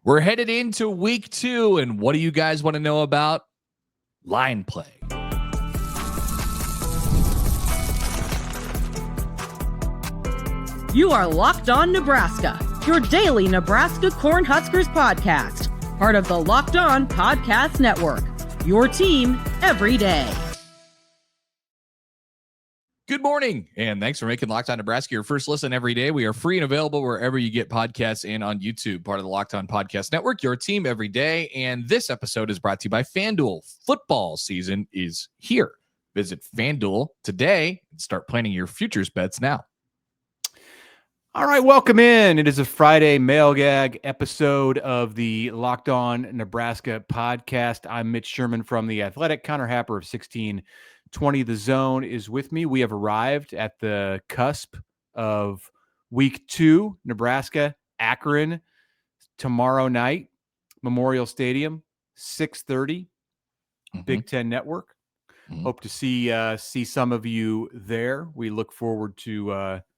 We're headed into week 2, and what do you guys want to know about line play? You are Locked On Nebraska, your daily Nebraska Cornhuskers podcast, part of the Locked On Podcast Network, your team every day. Good morning, and thanks for making Locked On Nebraska your first listen every day. We are free and available wherever you get podcasts and on YouTube, part of the Locked On Podcast Network, your team every day. And this episode is brought to you by FanDuel. Football season is here. Visit FanDuel today and start planning your futures bets now. All right, welcome in. It is a Friday mailbag episode of the Locked On Nebraska podcast. I'm Mitch Sherman from The Athletic. Connor Haarberg of 1620 The Zone is with me. We have arrived at the cusp of week 2, Nebraska, Akron, tomorrow night, Memorial Stadium, 6:30, Big Ten Network. Hope to see some of you there. We look forward to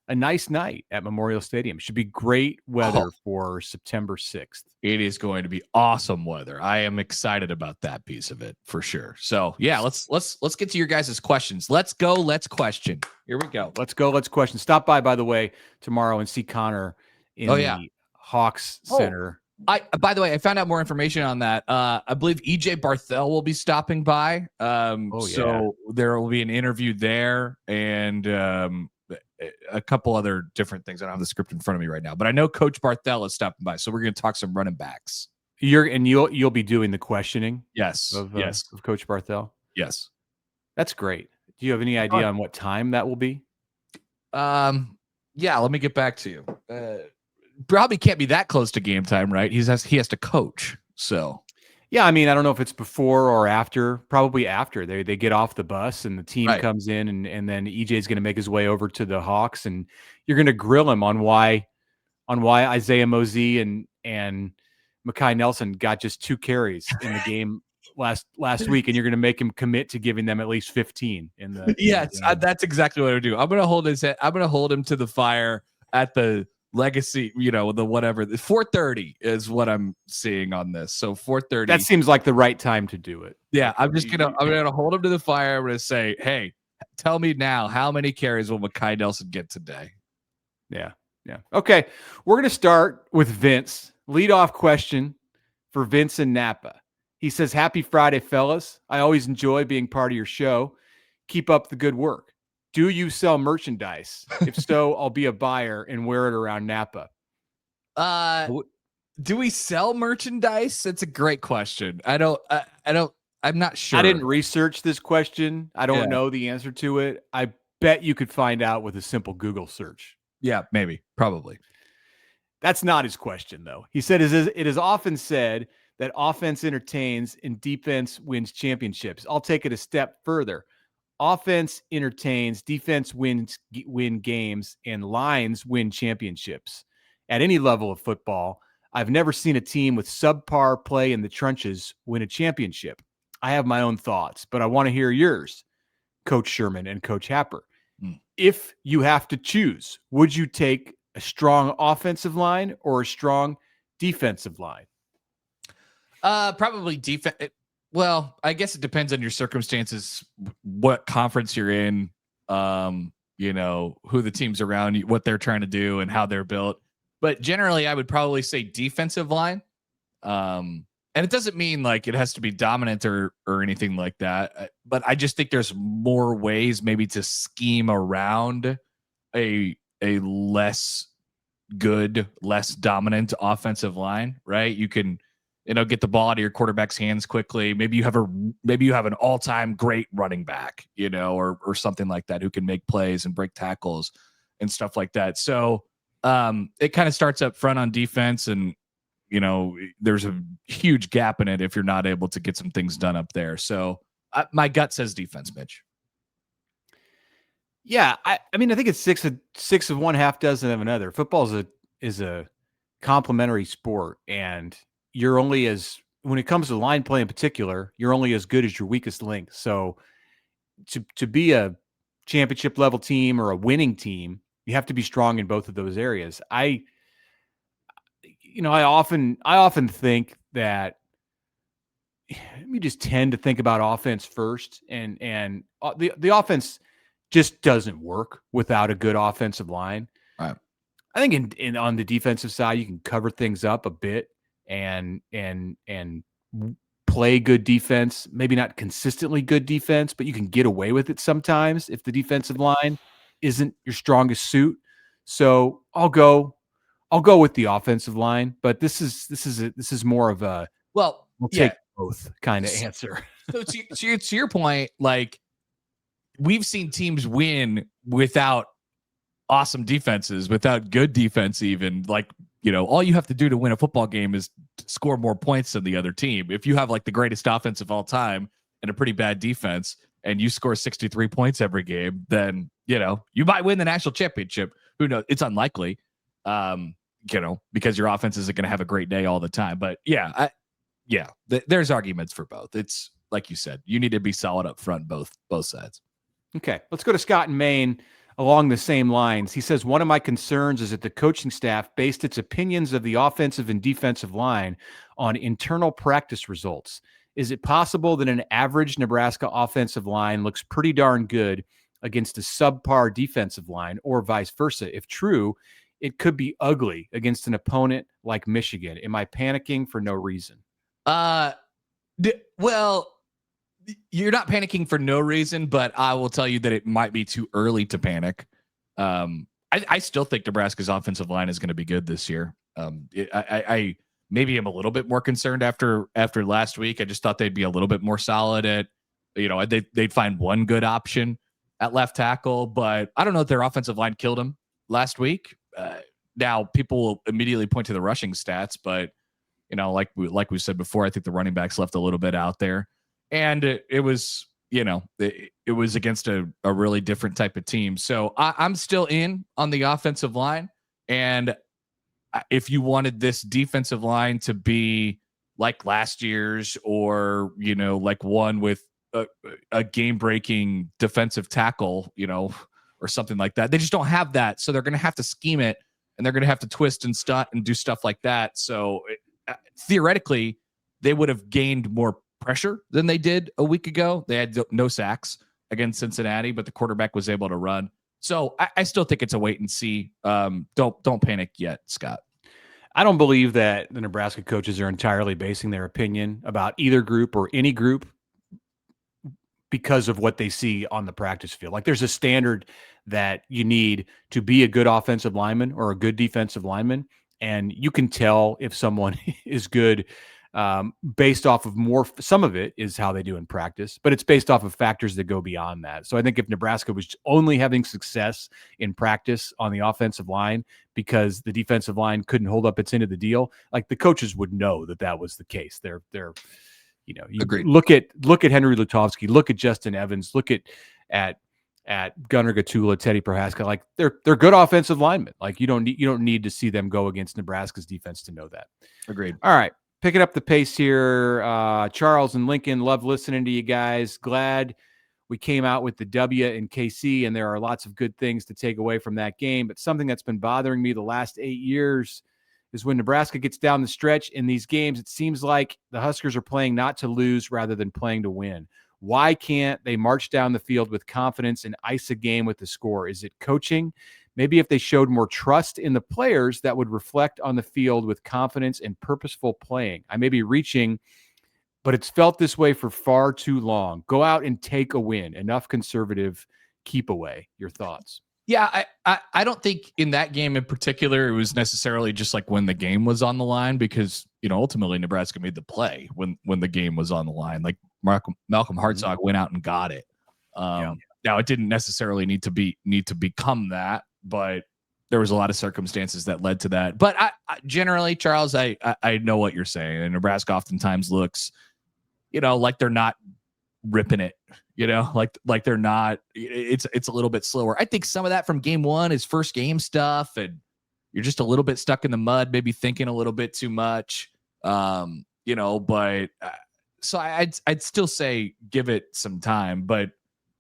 a nice night at Memorial Stadium. Should be great weather for September 6th. It is going to be awesome weather. I am excited about that piece of it for sure. So yeah, let's get to your guys' questions. Let's go. Let's question. Here we go. Let's go. Let's question. Stop by the way, tomorrow and see Connor in the Hawks Center. By the way, I found out more information on that. I believe EJ Barthel will be stopping by. So there will be an interview there and a couple other different things. I don't have the script in front of me right now, but I know Coach Barthel is stopping by, so we're going to talk some running backs. You'll be doing the questioning. Yes, of Coach Barthel. Yes, that's great. Do you have any idea on what time that will be? Yeah, let me get back to you. Probably can't be that close to game time, right? He has to coach, so. Yeah, I mean, I don't know if it's before or after. Probably after they get off the bus and the team comes in, and then EJ is going to make his way over to the Hawks, and you're going to grill him on why Isaiah Mosey and Mekhi Nelson got just 2 carries in the game last week, and you're going to make him commit to giving them at least 15 in the. Yes, that's exactly what I do. I'm going to hold his head. I'm going to hold him to the fire at the legacy, the whatever. 4:30 is what I'm seeing on this. So 4:30. That seems like the right time to do it. Yeah, I'm gonna hold him to the fire. I'm gonna say, hey, tell me now, how many carries will Mekhi Nelson get today? Yeah. Okay, we're gonna start with Vince. Leadoff question for Vince and Napa. He says, "Happy Friday, fellas. I always enjoy being part of your show. Keep up the good work. Do you sell merchandise? If so, I'll be a buyer and wear it around Napa." Do we sell merchandise? It's a great question. I'm not sure. I didn't research this question. I don't know the answer to it. I bet you could find out with a simple Google search. Yeah, maybe, probably. That's not his question, though. He said, it is often said that offense entertains and defense wins championships. I'll take it a step further. Offense entertains, defense win games, and lines win championships. At any level of football, I've never seen a team with subpar play in the trenches win a championship. I have my own thoughts, but I want to hear yours, Coach Sherman and Coach Haarberg. If you have to choose, would you take a strong offensive line or a strong defensive line? Probably defense. Well, I guess it depends on your circumstances, what conference you're in, who the teams around you, what they're trying to do and how they're built. But generally, I would probably say defensive line. And it doesn't mean like it has to be dominant or anything like that. But I just think there's more ways maybe to scheme around a less good, less dominant offensive line, right? You can get the ball out of your quarterback's hands quickly. Maybe you have an all-time great running back, or something like that, who can make plays and break tackles and stuff like that. So it kind of starts up front on defense, and there's a huge gap in it if you're not able to get some things done up there. So my gut says defense, Mitch. Yeah, I mean, I think it's six of one, half dozen of another. Football is a complementary sport, and you're only when it comes to line play in particular, you're only as good as your weakest link. So to be a championship level team or a winning team, you have to be strong in both of those areas. I often think that we just tend to think about offense first, and the offense just doesn't work without a good offensive line. Right. I think in on the defensive side, you can cover things up a bit and play good defense, maybe not consistently good defense, but you can get away with it sometimes if the defensive line isn't your strongest suit. So I'll go with the offensive line, but this is more of a we'll take both kind of answer. So to your point, like we've seen teams win without awesome defenses, without good defense, even like, all you have to do to win a football game is score more points than the other team. If you have like the greatest offense of all time and a pretty bad defense and you score 63 points every game, then, you might win the national championship. Who knows? It's unlikely, because your offense isn't going to have a great day all the time. But there's arguments for both. It's like you said, you need to be solid up front, both sides. Okay, let's go to Scott in Maine. Along the same lines, he says, one of my concerns is that the coaching staff based its opinions of the offensive and defensive line on internal practice results. Is it possible that an average Nebraska offensive line looks pretty darn good against a subpar defensive line, or vice versa? If true, it could be ugly against an opponent like Michigan. Am I panicking for no reason? Well, you're not panicking for no reason, but I will tell you that it might be too early to panic. I still think Nebraska's offensive line is going to be good this year. I maybe am a little bit more concerned after last week. I just thought they'd be a little bit more solid at, they'd find one good option at left tackle, but I don't know if their offensive line killed them last week. Now people will immediately point to the rushing stats, but like we said before, I think the running backs left a little bit out there. And it was, it was against a really different type of team. So I'm still in on the offensive line. And if you wanted this defensive line to be like last year's, or, like one with a game-breaking defensive tackle, or something like that, they just don't have that. So they're going to have to scheme it, and they're going to have to twist and stunt and do stuff like that. So theoretically, they would have gained more pressure than they did a week ago. They had no sacks against Cincinnati, but the quarterback was able to run. So I still think it's a wait and see. Don't panic yet, Scott. I don't believe that the Nebraska coaches are entirely basing their opinion about either group or any group because of what they see on the practice field. Like there's a standard that you need to be a good offensive lineman or a good defensive lineman. And you can tell if someone is good based off of some of it is how they do in practice, but it's based off of factors that go beyond that. So I think if Nebraska was only having success in practice on the offensive line because the defensive line couldn't hold up its end of the deal, like the coaches would know that was the case. They're Agreed. Look at Henry Lutovsky, look at Justin Evans, look at Gunnar Gatula, Teddy Prohaska. Like they're good offensive linemen. Like you don't need to see them go against Nebraska's defense to know that. Agreed. All right. Picking up the pace here, Charles and Lincoln, love listening to you guys. Glad we came out with the W in KC, and there are lots of good things to take away from that game. But something that's been bothering me the last 8 years is when Nebraska gets down the stretch in these games, it seems like the Huskers are playing not to lose rather than playing to win. Why can't they march down the field with confidence and ice a game with the score? Is it coaching? Maybe if they showed more trust in the players, that would reflect on the field with confidence and purposeful playing. I may be reaching, but it's felt this way for far too long. Go out and take a win. Enough conservative keep away. Your thoughts? Yeah, I don't think in that game in particular it was necessarily just like when the game was on the line, because ultimately Nebraska made the play when the game was on the line. Like Malcolm Hartzog went out and got it. Now it didn't necessarily need to become that, but there was a lot of circumstances that led to that. But I generally, Charles, I know what you're saying. And Nebraska oftentimes looks, like they're not ripping it, like they're not, it's a little bit slower. I think some of that from game one is first game stuff, and you're just a little bit stuck in the mud, maybe thinking a little bit too much, but so I'd still say give it some time, but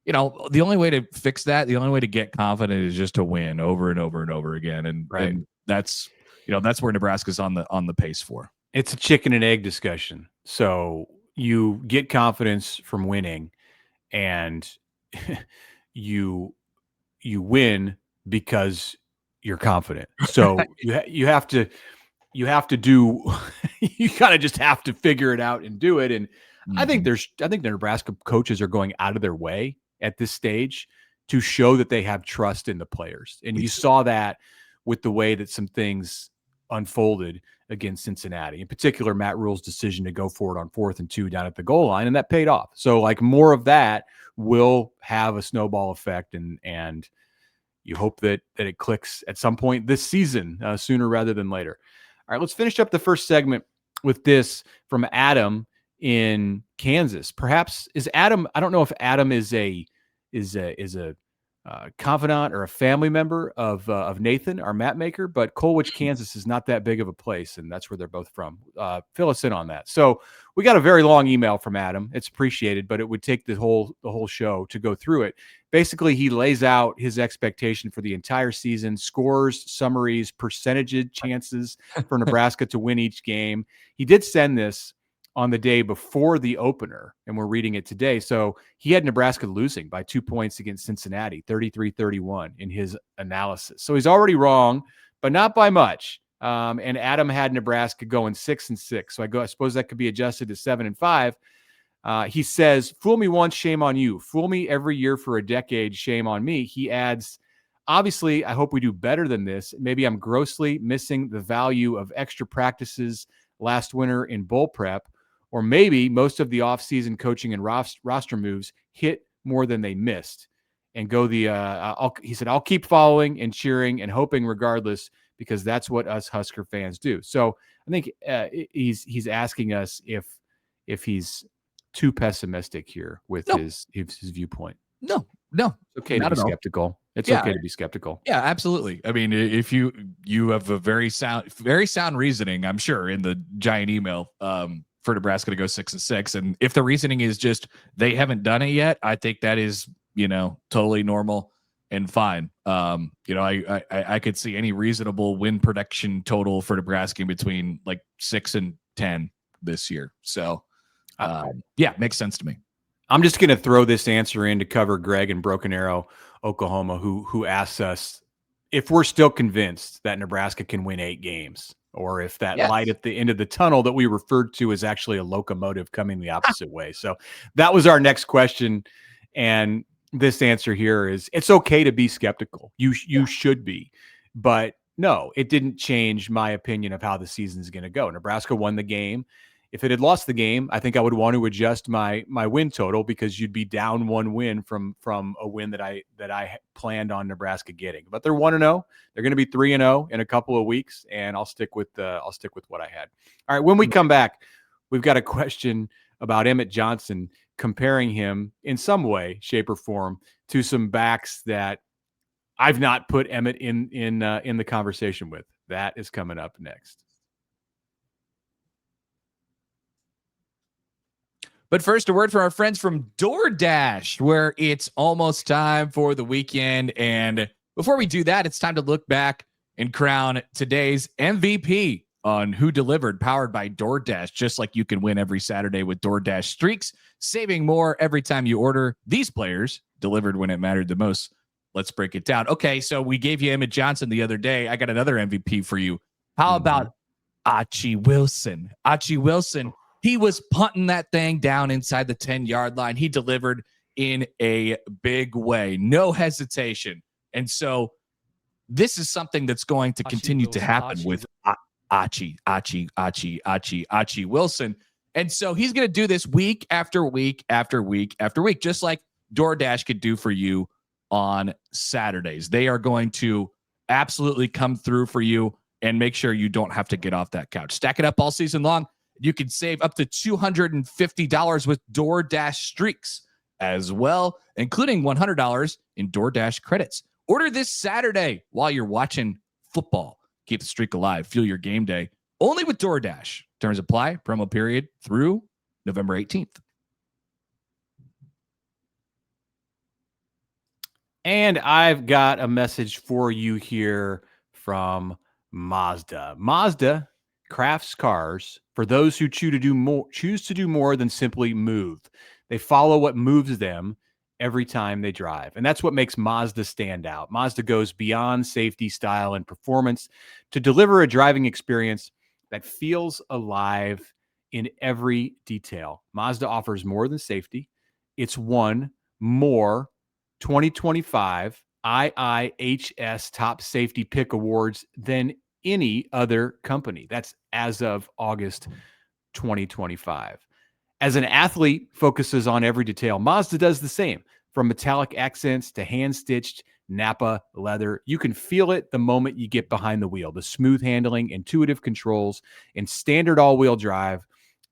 the only way to fix that, the only way to get confident is just to win over and over and over again. And, right. And that's that's where Nebraska's on the pace for. It's a chicken and egg discussion. So you get confidence from winning, and you win because you're confident. So you have to do you kind of just have to figure it out and do it. And I think the Nebraska coaches are going out of their way at this stage to show that they have trust in the players. And you saw that with the way that some things unfolded against Cincinnati, in particular, Matt Rule's decision to go for it on 4th and 2 down at the goal line. And that paid off. So like more of that will have a snowball effect, and you hope that it clicks at some point this season, sooner rather than later. All right, let's finish up the first segment with this from Adam in Kansas. Perhaps is Adam, I don't know if Adam is a confidant or a family member of Nathan, our map maker, but Colwich, Kansas is not that big of a place, and that's where they're both from. Fill us in on that. So we got a very long email from Adam. It's appreciated, but it would take the whole show to go through it. Basically, he lays out his expectation for the entire season, scores, summaries, percentages, chances for Nebraska to win each game. He did send this on the day before the opener, and we're reading it today. So he had Nebraska losing by 2 points against Cincinnati, 33-31 in his analysis. So he's already wrong, but not by much. And Adam had Nebraska going 6-6. So I suppose that could be adjusted to 7-5. He says, fool me once, shame on you. Fool me every year for a decade, shame on me. He adds, obviously, I hope we do better than this. Maybe I'm grossly missing the value of extra practices last winter in bowl prep, or maybe most of the offseason coaching and roster moves hit more than they missed. And go he said, I'll keep following and cheering and hoping regardless, because that's what us Husker fans do. So I think he's asking us if he's too pessimistic here with his viewpoint. No. It's okay to be skeptical. It's okay to be skeptical. Yeah, absolutely. I mean, if you have a very sound reasoning, I'm sure, in the giant email for Nebraska to go 6-6. And if the reasoning is just they haven't done it yet, I think that is, totally normal and fine. I could see any reasonable win prediction total for Nebraska in between like 6 and 10 this year. So makes sense to me. I'm just going to throw this answer in to cover Greg in Broken Arrow, Oklahoma, who asks us if we're still convinced that Nebraska can win 8 games, or if that light at the end of the tunnel that we referred to is actually a locomotive coming the opposite way. So that was our next question. And this answer here is it's okay to be skeptical. You should be, but no, it didn't change my opinion of how the season is going to go. Nebraska won the game. If it had lost the game, I think I would want to adjust my win total, because you'd be down 1 win from a win that I planned on Nebraska getting. But they're 1-0. They're going to be 3-0 in a couple of weeks, and I'll stick with what I had. All right, when we come back, we've got a question about Emmett Johnson, comparing him in some way, shape, or form to some backs that I've not put Emmett in the conversation with. That is coming up next. But first, a word from our friends from DoorDash, where it's almost time for the weekend. And before we do that, it's time to look back and crown today's MVP on Who Delivered, powered by DoorDash. Just like you can win every Saturday with DoorDash Streaks, saving more every time you order. These players delivered when it mattered the most. Let's break it down. Okay, so we gave you Emmett Johnson the other day. I got another MVP for you. How about Archie Wilson? Archie Wilson. He was punting that thing down inside the 10-yard line. He delivered in a big way, no hesitation. And so this is something that's going to continue to happen with Archie Wilson. And so he's going to do this week after week after week after week, just like DoorDash could do for you on Saturdays. They are going to absolutely come through for you and make sure you don't have to get off that couch. Stack it up all season long. You can save up to $250 with DoorDash Streaks as well, including $100 in DoorDash credits. Order this Saturday while you're watching football. Keep the streak alive. Fuel your game day. Only with DoorDash. Terms apply. Promo period through November 18th. And I've got a message for you here from Mazda. Mazda crafts cars for those who choose to do more than simply move. They follow what moves them every time they drive. And that's what makes Mazda stand out. Mazda goes beyond safety, style, and performance to deliver a driving experience that feels alive in every detail. Mazda offers more than safety. It's won more 2025 IIHS Top Safety Pick Awards than any other company. That's as of August 2025. As an athlete focuses on every detail, Mazda does the same. From metallic accents to hand-stitched Napa leather, you can feel it the moment you get behind the wheel. The smooth handling, intuitive controls, and standard all-wheel drive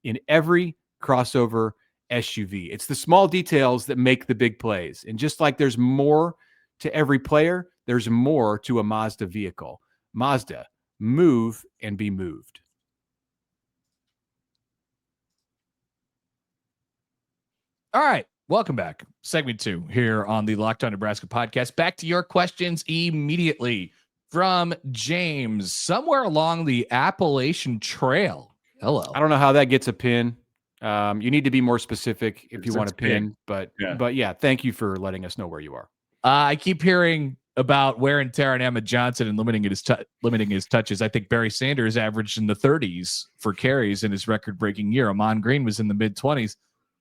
in every crossover SUV. It's the small details that make the big plays. And just like there's more to every player, there's more to a Mazda vehicle. Mazda, move and be moved. All right. Welcome back. Segment 2 here on the Locked On Nebraska podcast. Back to your questions immediately from James, somewhere along the Appalachian Trail. Hello. I don't know how that gets a pin. You need to be more specific if you want a pin, but yeah, thank you for letting us know where you are. I keep hearing about wear and tear on Emmett Johnson and limiting his touches. I think Barry Sanders averaged in the 30s for carries in his record-breaking year. Amon Green was in the mid-20s.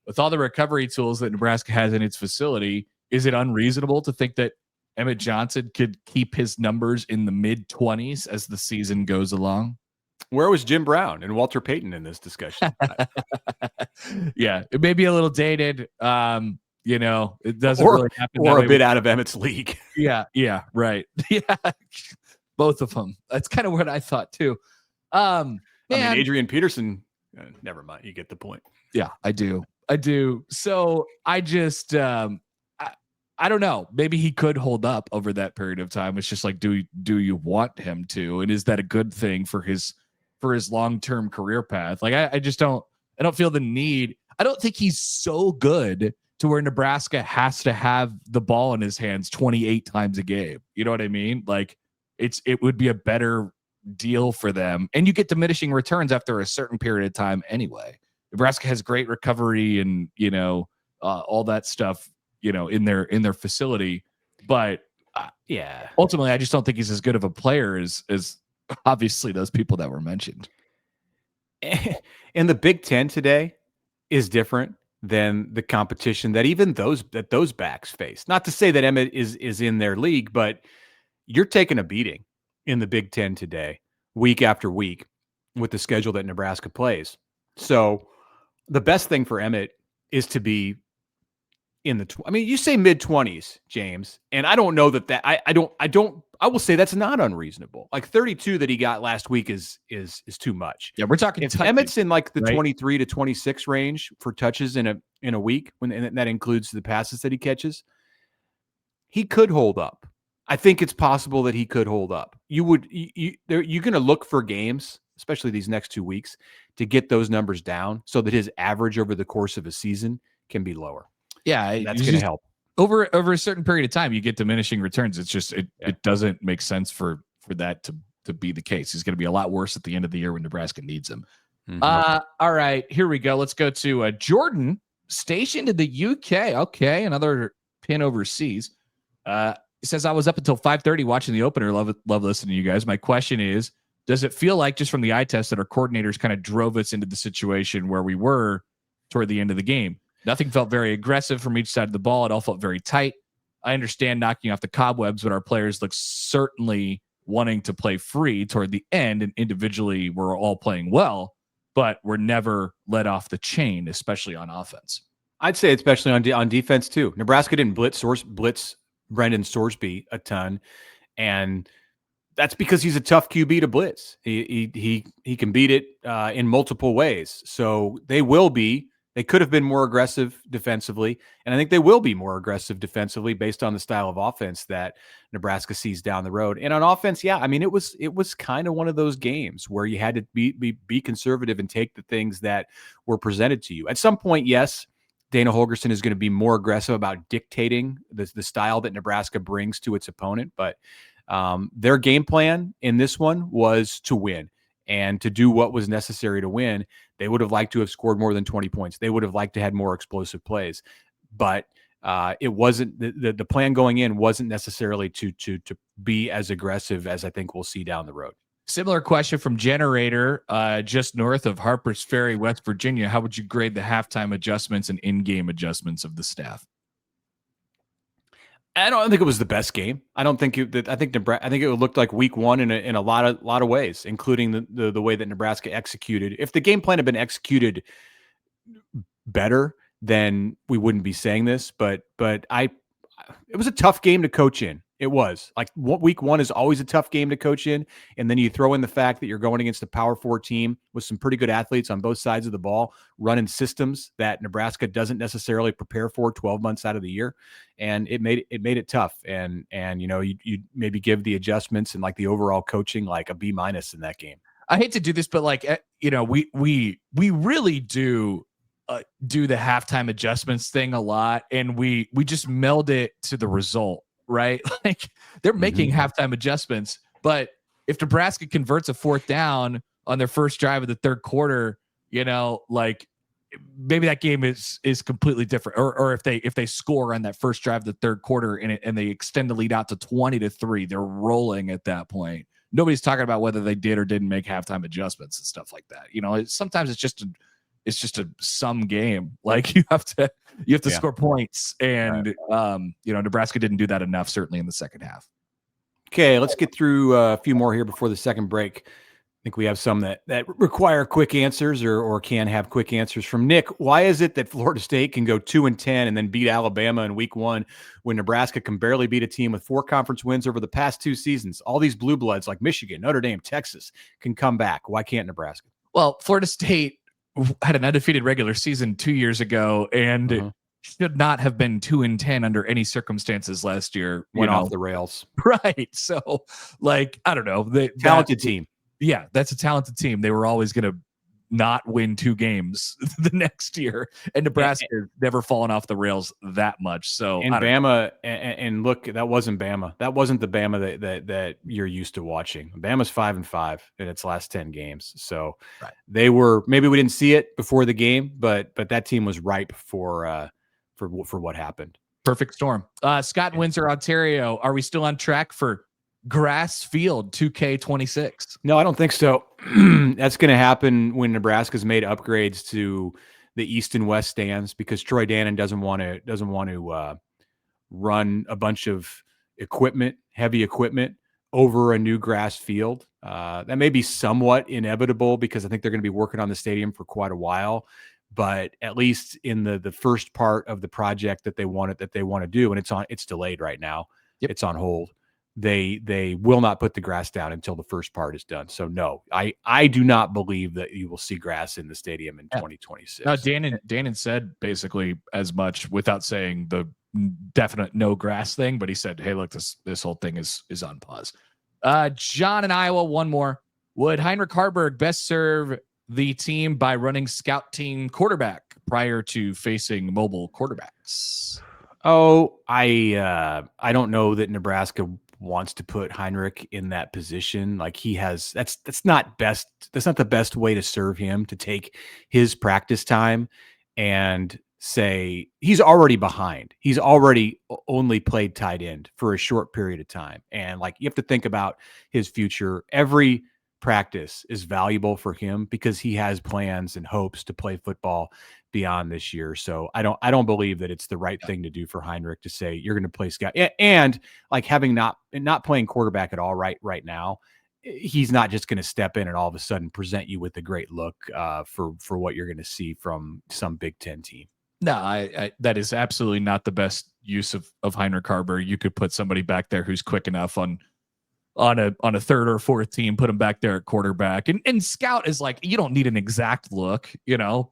With all the recovery tools that Nebraska has in its facility, is it unreasonable to think that Emmett Johnson could keep his numbers in the mid-20s as the season goes along? Where was Jim Brown and Walter Payton in this discussion? Yeah, it may be a little dated. It doesn't really happen. Or a bit out of Emmett's league. Yeah, right. Yeah, both of them. That's kind of what I thought too. Adrian Peterson, never mind. You get the point. Yeah, I do. So I just, I don't know. Maybe he could hold up over that period of time. It's just like, do you want him to? And is that a good thing for his long-term career path? Like, I don't feel the need. I don't think he's so good to where Nebraska has to have the ball in his hands 28 times a game. You know what I mean? Like, it would be a better deal for them. And you get diminishing returns after a certain period of time anyway. Nebraska has great recovery and, all that stuff, in their facility. But ultimately, I just don't think he's as good of a player as obviously those people that were mentioned. And the Big Ten today is different than the competition that even those backs face. Not to say that Emmett is in their league, but you're taking a beating in the Big Ten today, week after week, with the schedule that Nebraska plays. So the best thing for Emmett is to be in you say mid-20s, James, and I don't know that I will say that's not unreasonable. Like 32 that he got last week is too much. Yeah, we're talking. If Emmett's in like the 23 to 26 range for touches in a week, and that includes the passes that he catches, he could hold up. I think it's possible that he could hold up. You're going to look for games, especially these next 2 weeks, to get those numbers down so that his average over the course of a season can be lower. Yeah, that's going to help. Over a certain period of time, you get diminishing returns. It's just it doesn't make sense for that to be the case. He's going to be a lot worse at the end of the year when Nebraska needs him. Mm-hmm. All right, here we go. Let's go to Jordan, stationed in the UK. Okay, another pin overseas. He says, I was up until 5:30 watching the opener. Love listening to you guys. My question is, does it feel like, just from the eye test, that our coordinators kind of drove us into the situation where we were toward the end of the game? Nothing felt very aggressive from each side of the ball. It all felt very tight. I understand knocking off the cobwebs, but our players look certainly wanting to play free toward the end, and individually we're all playing well, but we're never let off the chain, especially on offense. I'd say especially on defense too. Nebraska didn't blitz Brendan Sorsby a ton, and that's because he's a tough QB to blitz. He can beat it in multiple ways. So they could have been more aggressive defensively, and I think they will be more aggressive defensively based on the style of offense that Nebraska sees down the road. And on offense, it was kind of one of those games where you had to be conservative and take the things that were presented to you. At some point, yes, Dana Holgorsen is going to be more aggressive about dictating the style that Nebraska brings to its opponent, but Their game plan in this one was to win and to do what was necessary to win. They would have liked to have scored more than 20 points. They would have liked to have more explosive plays, but it wasn't the plan going in wasn't necessarily to be as aggressive as I think we'll see down the road. Similar question from Generator, just north of Harpers Ferry, West Virginia. How would you grade the halftime adjustments and in-game adjustments of the staff? I don't think it was the best game. I don't think I think it looked like week one in a lot of ways, including the way that Nebraska executed. If the game plan had been executed better, then we wouldn't be saying this. But it was a tough game to coach in. It was like week one is always a tough game to coach in. And then you throw in the fact that you're going against a Power 4 team with some pretty good athletes on both sides of the ball, running systems that Nebraska doesn't necessarily prepare for 12 months out of the year. And it made it tough. And you maybe give the adjustments and like the overall coaching like a B- in that game. I hate to do this, but like, we really do the halftime adjustments thing a lot. And we just meld it to the result. Right? Like they're making halftime adjustments, but if Nebraska converts a 4th down on their first drive of the third quarter, like maybe that game is completely different. Or if they score on that first drive of the third quarter and they extend the lead out to 20-3, they're rolling at that point. Nobody's talking about whether they did or didn't make halftime adjustments and stuff like that. Sometimes it's just a sum game. Like you have to score points, and Nebraska didn't do that enough, certainly in the second half. Okay, let's get through a few more here before the second break. I think we have some that require quick answers or can have quick answers. From Nick, why is it that Florida State can go 2-10 and then beat Alabama in week one when Nebraska can barely beat a team with 4 conference wins over the past 2 seasons? All these blue bloods like Michigan, Notre Dame, Texas can come back. Why can't Nebraska? Well, Florida State had an undefeated regular season 2 years ago and should not have been 2-10 under any circumstances last year. Went off the rails. Right. So like, I don't know. Talented team. Yeah, that's a talented team. They were always going to not win 2 games the next year. And Nebraska has never fallen off the rails that much. So and Bama, and look, that wasn't Bama. That wasn't the Bama that you're used to watching. Bama's 5-5 in its last 10 games. So They were, maybe we didn't see it before the game, but that team was ripe for what happened. Perfect storm. Scott in Windsor, Ontario. Are we still on track for grass field 2K26? No, I don't think so. That's going to happen when Nebraska's made upgrades to the east and west stands, because Troy Dannon doesn't want to run a bunch of heavy equipment over a new grass field. That may be somewhat inevitable because I think they're going to be working on the stadium for quite a while. But at least in the first part of the project that they want to do, and it's delayed right now. Yep. It's on hold. They will not put the grass down until the first part is done. So no, I do not believe that you will see grass in the stadium in 2026. No, Dannon said basically as much without saying the definite no grass thing, but he said, hey, look, this whole thing is on pause. John in Iowa, one more. Would Heinrich Haarberg best serve the team by running scout team quarterback prior to facing mobile quarterbacks? Oh, I don't know that Nebraska wants to put Heinrich in that position. Like that's not the best way to serve him, to take his practice time and say he's already behind. He's already only played tight end for a short period of time. And like, you have to think about his future. Every practice is valuable for him because he has plans and hopes to play football beyond this year. So I don't believe that it's the right thing to do for Heinrich to say you're going to play scout. And like having not playing quarterback at all right now, he's not just going to step in and all of a sudden present you with a great look for what you're going to see from some Big Ten team. No, I that is absolutely not the best use of Heinrich Haarberg. You could put somebody back there who's quick enough on a third or fourth team, put him back there at quarterback. And scout is like, you don't need an exact look,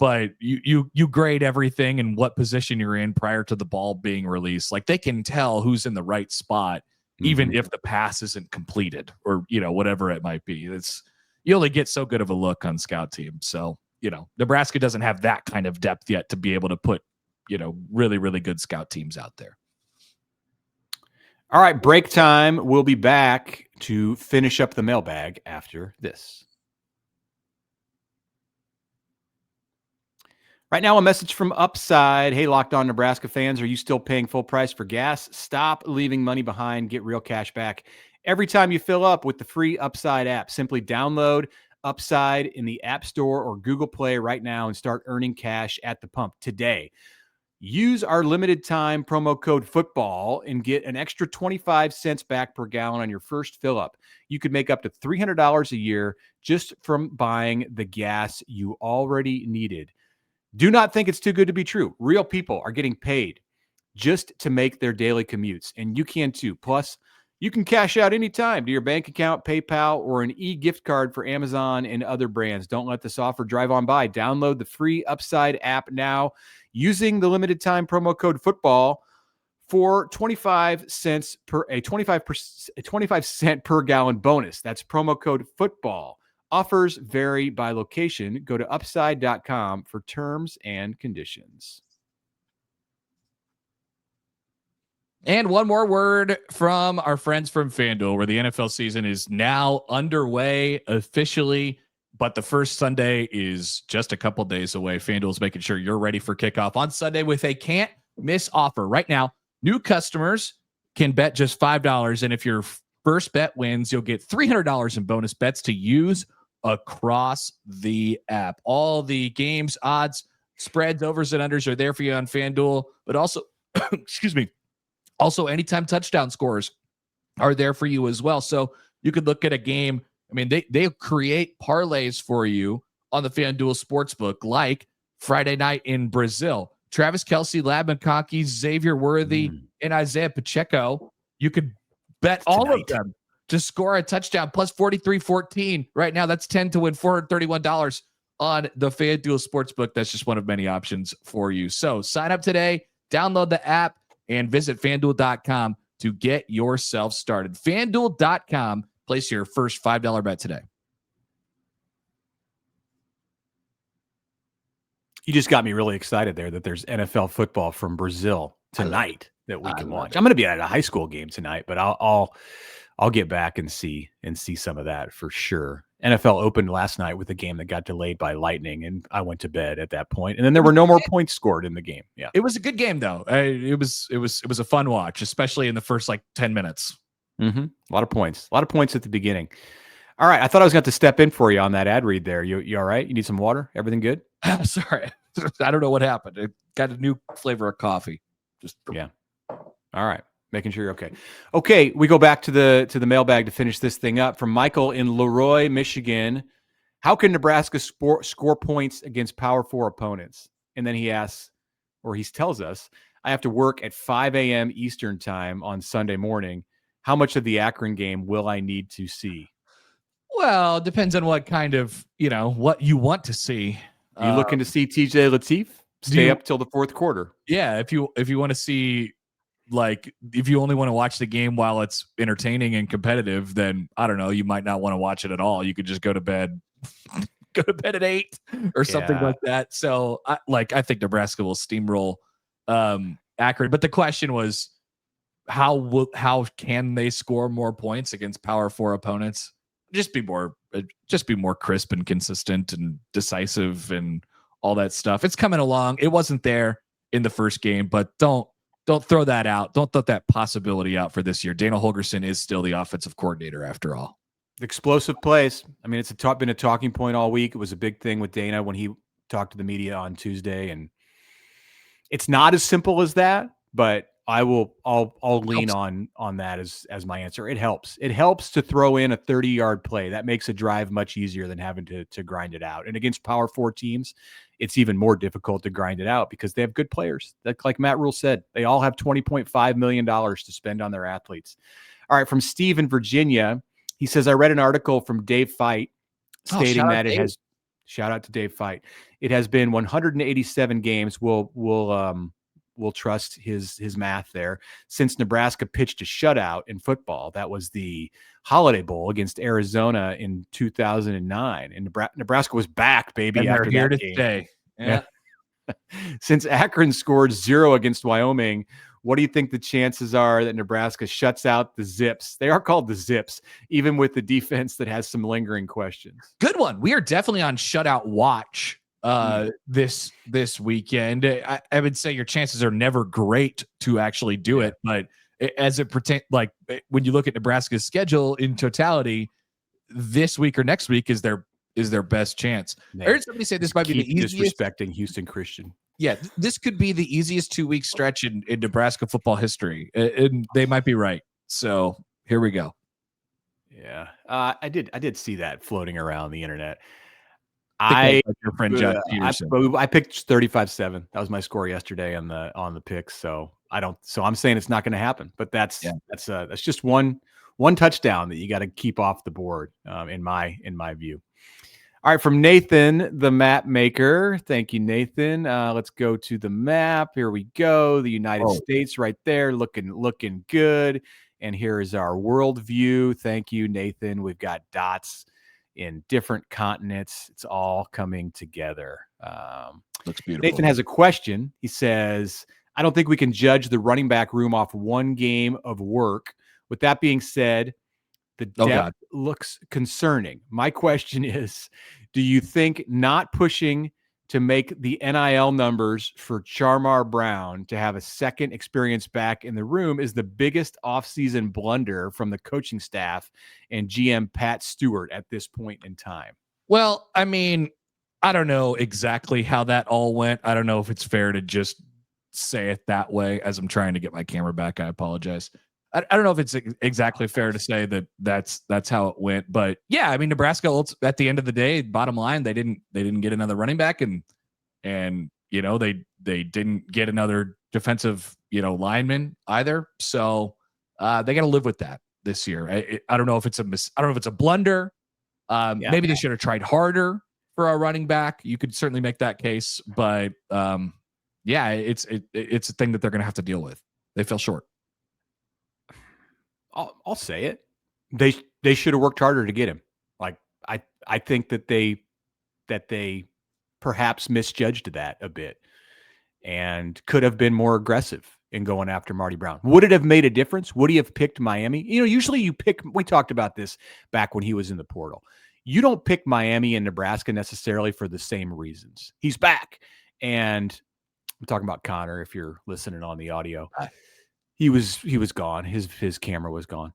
but you grade everything and what position you're in prior to the ball being released. Like they can tell who's in the right spot, even if the pass isn't completed or, whatever it might be. You only get so good of a look on scout team. So, Nebraska doesn't have that kind of depth yet to be able to put, really, really good scout teams out there. All right, break time. We'll be back to finish up the mailbag after this. Right now, a message from Upside. Hey, Locked On Nebraska fans, are you still paying full price for gas? Stop leaving money behind. Get real cash back every time you fill up with the free Upside app. Simply download Upside in the App Store or Google Play right now and start earning cash at the pump today. Use our limited time promo code football and get an extra 25 cents back per gallon on your first fill up. You could make up to $300 a year just from buying the gas you already needed. Do not think it's too good to be true. Real people are getting paid just to make their daily commutes, and you can too. Plus, you can cash out anytime to your bank account, PayPal, or an e-gift card for Amazon and other brands. Don't let this offer drive on by. Download the free Upside app now using the limited time promo code football for 25 cents per a 25 cent per gallon bonus. That's promo code football. Offers vary by location. Go to upside.com for terms and conditions. And one more word from our friends from FanDuel, where the NFL season is now underway officially, but the first Sunday is just a couple days away. FanDuel is making sure you're ready for kickoff on Sunday with a can't miss offer. Right now, new customers can bet just $5, and if your first bet wins, you'll get $300 in bonus bets to use across the app. All the games, odds, spreads, overs, and unders are there for you on FanDuel, but also, excuse me, also anytime touchdown scores are there for you as well. So you could look at a game. I mean, they create parlays for you on the FanDuel Sportsbook, like Friday night in Brazil. Travis Kelce, Lab McConkey, Xavier Worthy, and Isaiah Pacheco. You could bet all of them to score a touchdown, plus 43-14. Right now, that's 10 to win $431 on the FanDuel Sportsbook. That's just one of many options for you. So sign up today, download the app, and visit FanDuel.com to get yourself started. FanDuel.com. Place your first $5 bet today. You just got me really excited there that there's NFL football from Brazil tonight that we can watch. it. I'm going to be at a high school game tonight, but I'll get back and see some of that for sure. NFL opened last night with a game that got delayed by lightning, and I went to bed at that point. And then there were no more points scored in the game. Yeah, it was a good game though. It was a fun watch, especially in the first 10 minutes. A lot of points at the beginning. All right, I thought I was going to step in for you on that ad read there. You all right? You need some water? Everything good? Sorry, I don't know what happened. It got a new flavor of coffee. Yeah. All right. Making sure you're okay. Okay, we go back to the mailbag to finish this thing up. From Michael in Leroy, Michigan. How can Nebraska score points against Power 4 opponents? And then he asks, or he tells us, I have to work at 5 a.m. Eastern time on Sunday morning. How much of the Akron game will I need to see? Well, it depends on what kind of, what you want to see. Are you looking to see TJ Lateef stay up till the fourth quarter? Yeah, if you want to see, if you only want to watch the game while it's entertaining and competitive, then I don't know, you might not want to watch it at all. You could just go to bed at 8 or something like that. So I think Nebraska will steamroll Akron. But the question was, how can they score more points against Power 4 opponents? Just be more crisp and consistent and decisive and all that stuff. It's coming along. It wasn't there in the first game, but don't throw that out. Don't throw that possibility out for this year. Dana Holgorsen is still the offensive coordinator after all. Explosive plays. I mean, it's been a talking point all week. It was a big thing with Dana when he talked to the media on Tuesday, and it's not as simple as that, but I'll lean on that as my answer. It helps. It helps to throw in a 30-yard play. That makes a drive much easier than having to grind it out. And against Power 4 teams, it's even more difficult to grind it out because they have good players. Like Matt Rule said, they all have $20.5 million to spend on their athletes. All right, from Steve in Virginia, he says, I read an article from Dave Fight stating that it has – shout out to Dave Fight. It has been 187 games. We'll trust his math there since Nebraska pitched a shutout in football. That was the Holiday Bowl against Arizona in 2009, and Nebraska was back, baby. And after they're here that to game. stay. Yeah. Since Akron scored 0 against Wyoming, What do you think the chances are that Nebraska shuts out the Zips? They are called the Zips, even with the defense that has some lingering questions. Good one. We are definitely on shutout watch this weekend. I would say your chances are never great to actually do it, but as it pertains, like when you look at Nebraska's schedule in totality, this week or next week is their best chance. Man, I heard somebody say this might be the easiest. Disrespecting Houston Christian. Yeah, this could be the easiest 2-week stretch in Nebraska football history, and they might be right. So here we go. Yeah, I did see that floating around the internet. Your friend Josh Peterson. I picked 35-7. That was my score yesterday on the picks. So I'm saying it's not going to happen. But that's just one touchdown that you got to keep off the board in my view. All right, from Nathan, the map maker. Thank you, Nathan. Let's go to the map. Here we go. The United States right there, looking good. And here is our world view. Thank you, Nathan. We've got dots in different continents. It's all coming together. Looks beautiful. Nathan has a question. He says, I don't think we can judge the running back room off one game of work. With that being said, the depth looks concerning. My question is, do you think not pushing to make the NIL numbers for Charmar Brown to have a second experienced back in the room is the biggest offseason blunder from the coaching staff and GM Pat Stewart at this point in time? Well, I mean, I don't know exactly how that all went. I don't know if it's fair to just say it that way. As I'm trying to get my camera back, I apologize. I don't know if it's exactly fair to say that that's how it went, but yeah, I mean, Nebraska at the end of the day, bottom line, they didn't get another running back, and you know they didn't get another defensive lineman either. So they got to live with that this year. I don't know if it's a blunder. Maybe they should have tried harder for a running back. You could certainly make that case, but it's a thing that they're going to have to deal with. They fell short. I'll say it. They should have worked harder to get him. Like I think that they perhaps misjudged that a bit and could have been more aggressive in going after Marty Brown. Would it have made a difference? Would he have picked Miami? Usually we talked about this back when he was in the portal. You don't pick Miami and Nebraska necessarily for the same reasons. He's back. And I'm talking about Connor, if you're listening on the audio. He was gone. His camera was gone.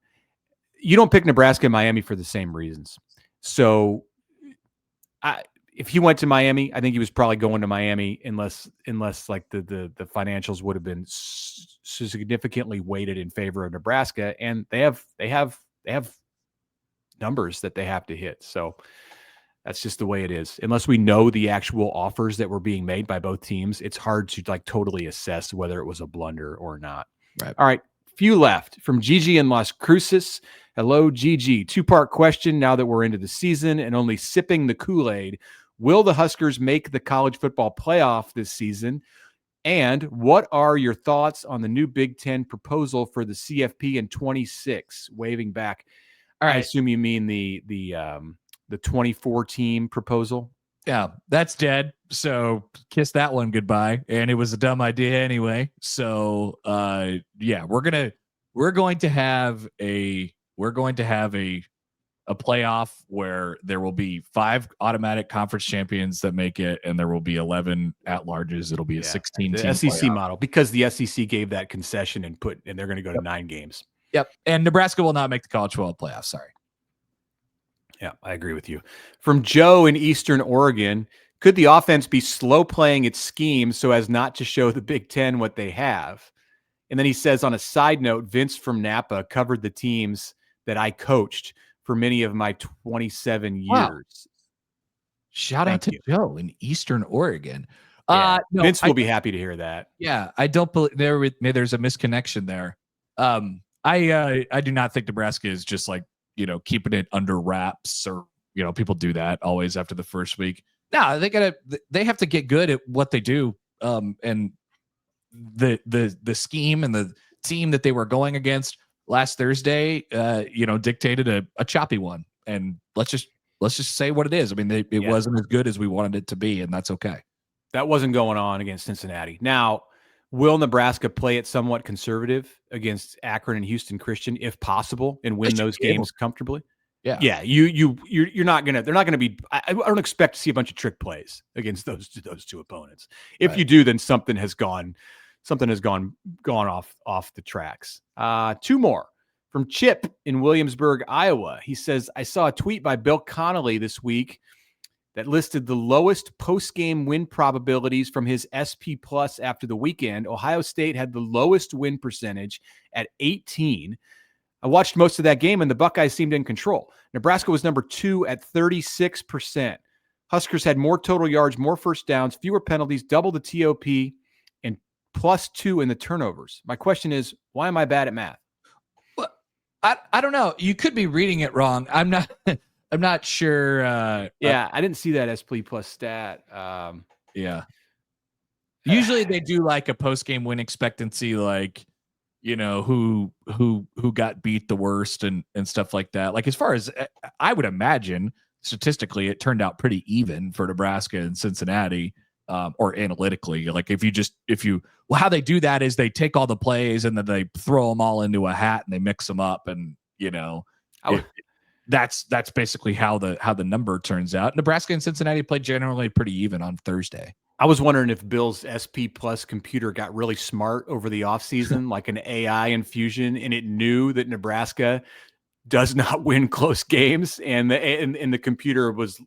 You don't pick Nebraska and Miami for the same reasons. So if he went to Miami, I think he was probably going to Miami unless like the financials would have been significantly weighted in favor of Nebraska, and they have numbers that they have to hit. So that's just the way it is. Unless we know the actual offers that were being made by both teams, it's hard to totally assess whether it was a blunder or not. Right. All right. Few left from Gigi in Las Cruces. Hello, Gigi. 2-part question now that we're into the season and only sipping the Kool-Aid. Will the Huskers make the college football playoff this season? And what are your thoughts on the new Big Ten proposal for the CFP in 26? Waving back. All right. I assume you mean the 24 team proposal. Yeah, that's dead. So kiss that one goodbye. And it was a dumb idea anyway. So we're going to have a playoff where there will be 5 automatic conference champions that make it, and there will be 11 at-larges. It'll be a 16 team SEC playoff model, because the SEC gave that concession and they're going to go to 9 games. Yep. And Nebraska will not make the college football playoff. Sorry. Yeah, I agree with you. From Joe in Eastern Oregon, could the offense be slow playing its scheme so as not to show the Big Ten what they have? And then he says, on a side note, Vince from Napa covered the teams that I coached for many of my 27 years. Wow. Shout out to Joe in Eastern Oregon. Yeah, no, Vince will be happy to hear that. Yeah, I don't believe there's a misconnection there. I do not think Nebraska is just keeping it under wraps, or people do that always after the first week. No, they have to get good at what they do. And the scheme and the team that they were going against last Thursday, dictated a choppy one. And let's just say what it is. I mean, it wasn't as good as we wanted it to be, and that's okay. That wasn't going on against Cincinnati. Now, Will Nebraska play it somewhat conservative against Akron and Houston Christian, if possible, and win those games comfortably? Yeah. You're not gonna. They're not gonna be. I don't expect to see a bunch of trick plays against those two opponents. If you do, then something has gone off the tracks. Two more from Chip in Williamsburg, Iowa. He says, I saw a tweet by Bill Connolly this week that listed the lowest post-game win probabilities from his SP Plus after the weekend. Ohio State had the lowest win percentage at 18. I watched most of that game, and the Buckeyes seemed in control. Nebraska was number 2 at 36%. Huskers had more total yards, more first downs, fewer penalties, double the TOP, and +2 in the turnovers. My question is, why am I bad at math? Well, I don't know. You could be reading it wrong. I'm not sure. I didn't see that SP Plus stat. Yeah. Usually they do like a post-game win expectancy, like, who got beat the worst and stuff like that. Like, as far as I would imagine, statistically, it turned out pretty even for Nebraska and Cincinnati, or analytically. Like, how they do that is they take all the plays and then they throw them all into a hat and they mix them up, and that's basically how the number turns out. Nebraska and Cincinnati played generally pretty even on Thursday. I was wondering if Bill's SP Plus computer got really smart over the offseason, like an AI infusion, and it knew that Nebraska does not win close games, and the computer was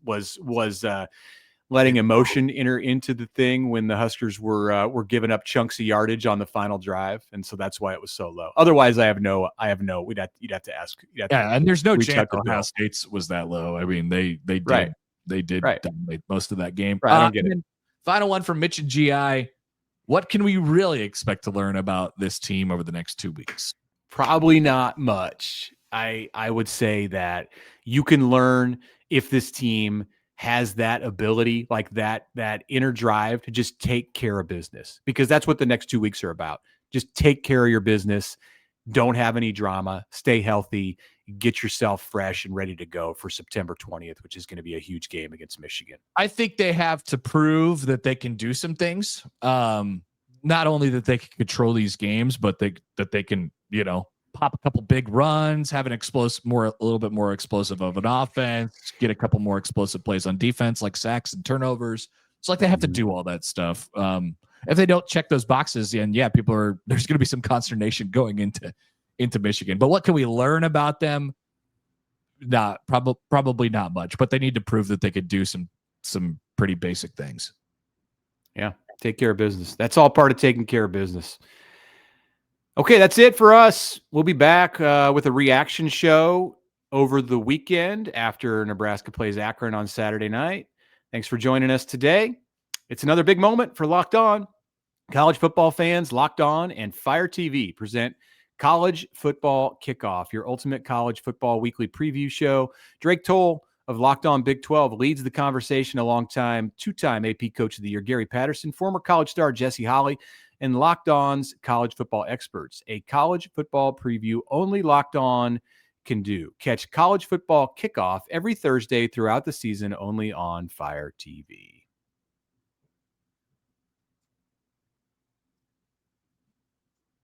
letting emotion enter into the thing when the Huskers were giving up chunks of yardage on the final drive, and so that's why it was so low. Otherwise, you'd have to ask. And there's no chance Ohio State's was that low. I mean, they did dominate most of that game. Right, I don't get it. Final one from Mitch and GI. What can we really expect to learn about this team over the next 2 weeks? Probably not much. I would say that you can learn if this team has that ability, like that inner drive to just take care of business, because that's what the next 2 weeks are about. Just take care of your business. Don't have any drama. Stay healthy. Get yourself fresh and ready to go for September 20th, which is going to be a huge game against Michigan. I think they have to prove that they can do some things. Not only that they can control these games, but that they can, pop a couple big runs, have a little bit more explosive of an offense, get a couple more explosive plays on defense, like sacks and turnovers. It's like they have to do all that stuff. If they don't check those boxes, then there's going to be some consternation going into Michigan. But what can we learn about them? Probably not much, but they need to prove that they could do some pretty basic things. Yeah. Take care of business. That's all part of taking care of business. Okay, that's it for us. We'll be back with a reaction show over the weekend after Nebraska plays Akron on Saturday night. Thanks for joining us today. It's another big moment for Locked On. College football fans, Locked On and Fire TV present College Football Kickoff, your ultimate college football weekly preview show. Drake Toll of Locked On Big 12 leads the conversation alongside two-time AP Coach of the Year Gary Patterson, former college star Jesse Holley, and Locked On's college football experts. A college football preview only Locked On can do. Catch College Football Kickoff every Thursday throughout the season only on Fire TV.